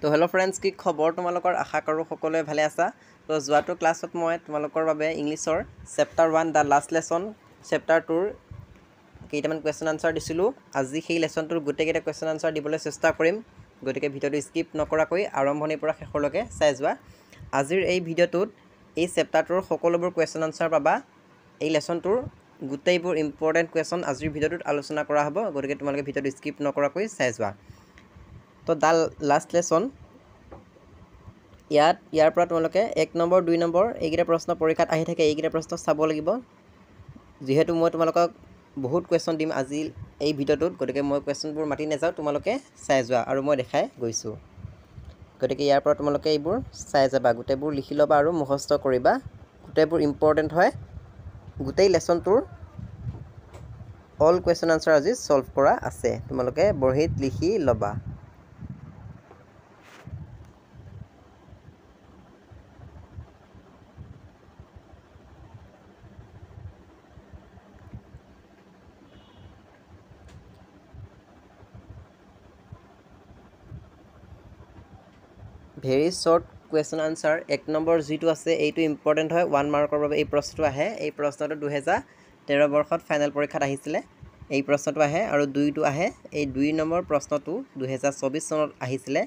তো hello' friends, কি খবৰ তোমালোকৰ? আশা কৰোঁ সকলোৱে ভালে আছা। তো যোৱাটো ক্লাছত মই তোমালোকৰ বাবে ইংলিছৰ chapter 1 the last lesson chapter 2ৰ কেইটামান কুৱেশ্যন আনচাৰ দিছিলোঁ। আজি সেই লেচনটোৰ গোটেইকেইটা কুৱেশ্যন আনচাৰ দিবলৈ চেষ্টা কৰিম, গতিকে ভিডিঅ'টো স্কিপ নকৰাকৈ আৰম্ভণিৰ পৰা শেষলৈকে চাই যোৱা। আজিৰ এই ভিডিঅ'টোত এই চেপ্টাৰটোৰ সকলোবোৰ কুৱেশ্যন আনচাৰ পাবা। এই লেচনটোৰ গোটেইবোৰ ইম্পৰ্টেণ্ট কুৱেশ্যন আজিৰ ভিডিঅ'টোত আলোচনা কৰা হ'ব, গতিকে তোমালোকে ভিডিঅ'টো স্কিপ নকৰাকৈ চাই যোৱা। তো দ্য লাষ্ট লেচন, ইয়াৰ পৰা তোমালোকে 1 নম্বৰ 2 নম্বৰ এইকেইটা প্ৰশ্ন পৰীক্ষাত আহি থাকে। এইকেইটা প্ৰশ্ন চাব লাগিব। যিহেতু মই তোমালোকক বহুত কুৱেশ্যন দিম আজি এই ভিডিঅ'টোত, গতিকে মই কুৱেশ্যনবোৰ মাতি নাযাওঁ, তোমালোকে চাই যোৱা আৰু মই দেখাই গৈছোঁ। গতিকে ইয়াৰ পৰা তোমালোকে এইবোৰ চাই যাবা, গোটেইবোৰ লিখি ল'বা আৰু মুখস্থ কৰিবা। গোটেইবোৰ ইম্পৰ্টেণ্ট হয়। গোটেই লেচনটোৰ অল কুৱেশ্যন আনচাৰ আজি ছল্ভ কৰা আছে, তোমালোকে বহীত লিখি ল'বা। Very short question answer. 1 number যিটো আছে এইটো ইম্পৰ্টেণ্ট হয়, 1 মাৰ্কৰ বাবে এই প্ৰশ্নটো আহে। এই প্ৰশ্নটো 2013 বৰ্ষত ফাইনেল পৰীক্ষাত আহিছিলে, এই প্ৰশ্নটো আহে। আৰু 2টো আহে, এই 2 নম্বৰ প্ৰশ্নটো 2024 চনত আহিছিলে,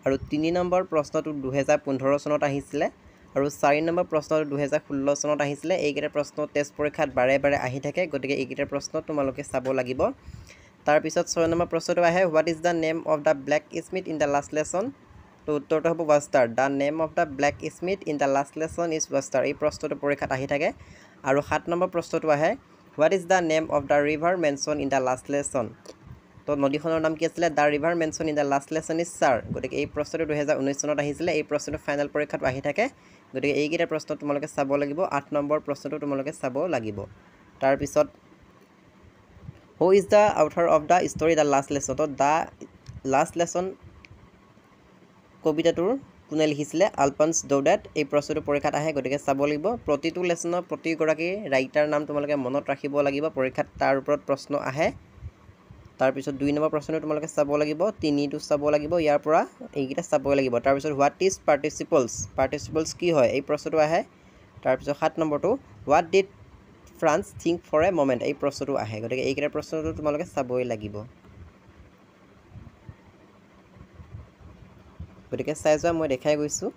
আৰু 3 নম্বৰ প্ৰশ্নটো 2015 চনত আহিছিলে, আৰু 4 নম্বৰ প্ৰশ্নটো 2016 চনত আহিছিলে। এইকেইটা প্ৰশ্ন টেষ্ট পৰীক্ষাত বাৰে বাৰে আহি থাকে, গতিকে এইকেইটা প্ৰশ্ন তোমালোকে চাব লাগিব। তাৰপিছত 6 নম্বৰ প্ৰশ্নটো আহে, what is the name of the blacksmith in the last lesson? তো উত্তৰটো হ'ব Wachter. The name of the blacksmith in the last lesson is Wachter. এই প্ৰশ্নটো পৰীক্ষাত আহি থাকে। আৰু 7 নম্বৰ প্ৰশ্নটো আহে, what is the name of the river mention in the last lesson? তো নদীখনৰ নাম কি আছিলে? The river mention in the last lesson is sir. গতিকে এই প্ৰশ্নটো 2019 চনত আহিছিলে। এই প্ৰশ্নটো ফাইনেল পৰীক্ষাত আহি থাকে, গতিকে এইকেইটা প্ৰশ্ন তোমালোকে চাব লাগিব। 8 নম্বৰ প্ৰশ্নটো তোমালোকে চাব লাগিব। তাৰপিছত who is the author of the story the last lesson? তো দ্য লাষ্ট লেচন কবিতাটোৰ কোনে লিখিছিলে? আলফন্স ডৌডেট। এই প্ৰশ্নটো পৰীক্ষাত আহে, গতিকে চাব লাগিব। প্ৰতিটো লেচনৰ প্ৰতিগৰাকী ৰাইটাৰ নাম তোমালোকে মনত ৰাখিব লাগিব, পৰীক্ষাত তাৰ ওপৰত প্ৰশ্ন আহে। তাৰপিছত 2 নম্বৰ প্ৰশ্নটো তোমালোকে চাব লাগিব, 3টো চাব লাগিব, ইয়াৰ পৰা এইকেইটা চাবই লাগিব। তাৰপিছত হোৱাট ইজ পাৰ্টিচিপলছ? পাৰ্টিচিপলছ কি হয়? এই প্ৰশ্নটো আহে। তাৰপিছত 7 নম্বৰটো, what did France think for a moment? এই প্ৰশ্নটো আহে, গতিকে এইকেইটা প্ৰশ্নটো তোমালোকে চাবই লাগিব। গতিকে চাই যোৱা, মই দেখাই গৈছোঁ।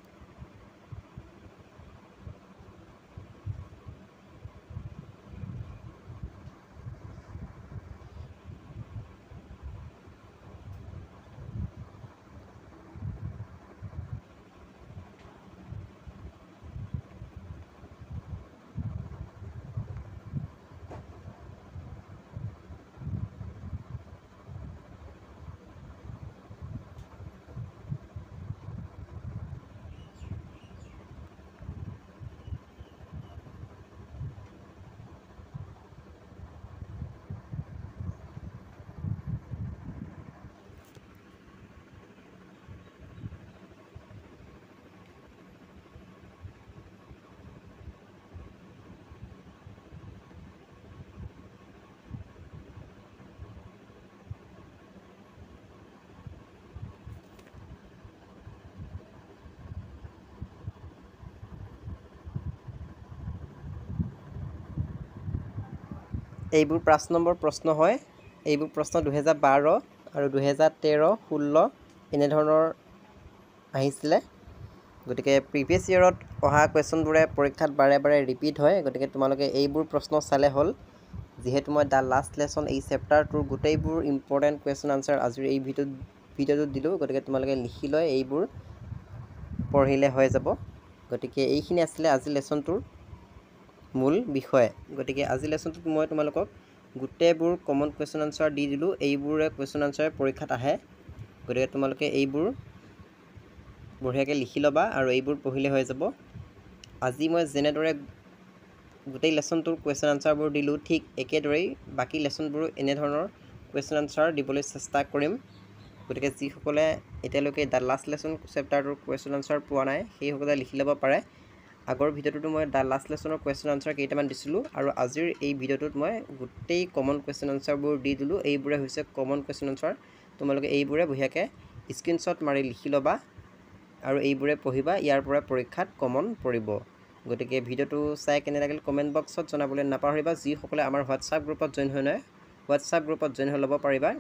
এইবোৰ 5 নম্বৰ প্ৰশ্ন হয়। এইবোৰ প্ৰশ্ন 2012 আৰু 2013, 16 এনেধৰণৰ আহিছিলে। গতিকে প্ৰিভিয়াছ ইয়েৰত অহা কুৱেশ্যনবোৰে পৰীক্ষাত বাৰে বাৰে ৰিপিট হয়, গতিকে তোমালোকে এইবোৰ প্ৰশ্ন চালে হ'ল। যিহেতু মই দ্য লাষ্ট লেচন এই চেপ্টাৰটোৰ গোটেইবোৰ ইম্পৰ্টেণ্ট কুৱেশ্যন আনচাৰ আজিৰ এই ভিডিঅ'টোত দিলোঁ, গতিকে তোমালোকে লিখি লৈ এইবোৰ পঢ়িলে হৈ যাব। গতিকে এইখিনি আছিলে আজিৰ লেচনটোৰ মূল বিষয়। গতিকে আজি লেচনটোত মই তোমালোকক গোটেইবোৰ কমন কুৱেশ্যন আনচাৰ দি দিলোঁ। এইবোৰে কুৱেশ্যন আনচাৰ পৰীক্ষাত আহে, গতিকে তোমালোকে এইবোৰ বঢ়িয়াকৈ লিখি ল'বা আৰু এইবোৰ পঢ়িলে হৈ যাব। আজি মই যেনেদৰে গোটেই লেচনটোৰ কুৱেশ্যন আনচাৰবোৰ দিলোঁ, ঠিক একেদৰেই বাকী লেচনবোৰো এনেধৰণৰ কুৱেশ্যন আনচাৰ দিবলৈ চেষ্টা কৰিম। গতিকে যিসকলে এতিয়ালৈকে দ্য লাষ্ট লেচন চেপ্টাৰটোৰ কুৱেশ্যন আনচাৰ পোৱা নাই, সেইসকলে লিখি ল'ব পাৰে। আগৰ ভিডিঅ'টোতো মই দ্য লাষ্ট লেচনৰ কুৱেশ্যন আনচাৰ কেইটামান দিছিলোঁ, আৰু আজিৰ এই ভিডিঅ'টোত মই গোটেই কমন কুৱেশ্যন আনচাৰবোৰ দি দিলোঁ। এইবোৰে হৈছে কমন কুৱেশ্যন আনচাৰ। তোমালোকে এইবোৰে বঢ়িয়াকৈ স্ক্ৰীনশ্বট মাৰি লিখি ল'বা আৰু এইবোৰে পঢ়িবা, ইয়াৰ পৰা পৰীক্ষাত কমন পৰিব। গতিকে ভিডিঅ'টো চাই কেনে লাগিল কমেণ্ট বক্সত জনাবলৈ নাপাহৰিবা। যিসকলে আমাৰ হোৱাটছআপ গ্ৰুপত জইন হৈ নাই, হোৱাটছআপ গ্ৰুপত জইন হৈ ল'ব পাৰিবা,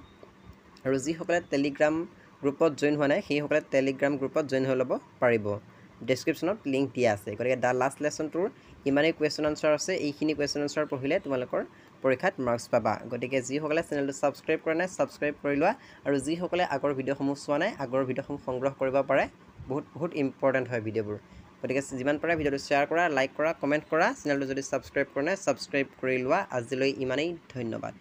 আৰু যিসকলে টেলিগ্ৰাম গ্ৰুপত জইন হোৱা নাই সেইসকলে টেলিগ্ৰাম গ্ৰুপত জইন হৈ ল'ব পাৰিব। ডেছক্ৰিপশ্যনত লিংক দিয়া আছে। গতিকে দ্য লাষ্ট লেচনটোৰ ইমানেই কুৱেশ্যন আনচাৰ আছে, এইখিনি কুৱেশ্যন আনচাৰ পঢ়িলে তোমালোকৰ পৰীক্ষাত মাৰ্কছ পাবা। গতিকে যিসকলে চেনেলটো ছাবস্ক্ৰাইব কৰা নাই ছাবস্ক্ৰাইব কৰি লোৱা, আৰু যিসকলে আগৰ ভিডিঅ'সমূহ চোৱা নাই আগৰ ভিডিঅ'সমূহ সংগ্ৰহ কৰিব পাৰে। বহুত ইম্পৰ্টেণ্ট হয় ভিডিঅ'বোৰ। গতিকে যিমান পাৰে ভিডিঅ'টো শ্বেয়াৰ কৰা, লাইক কৰা, কমেণ্ট কৰা। চেনেলটো যদি ছাবস্ক্ৰাইব কৰা নাই ছাবস্ক্ৰাইব কৰি লোৱা। আজিলৈ ইমানেই, ধন্যবাদ।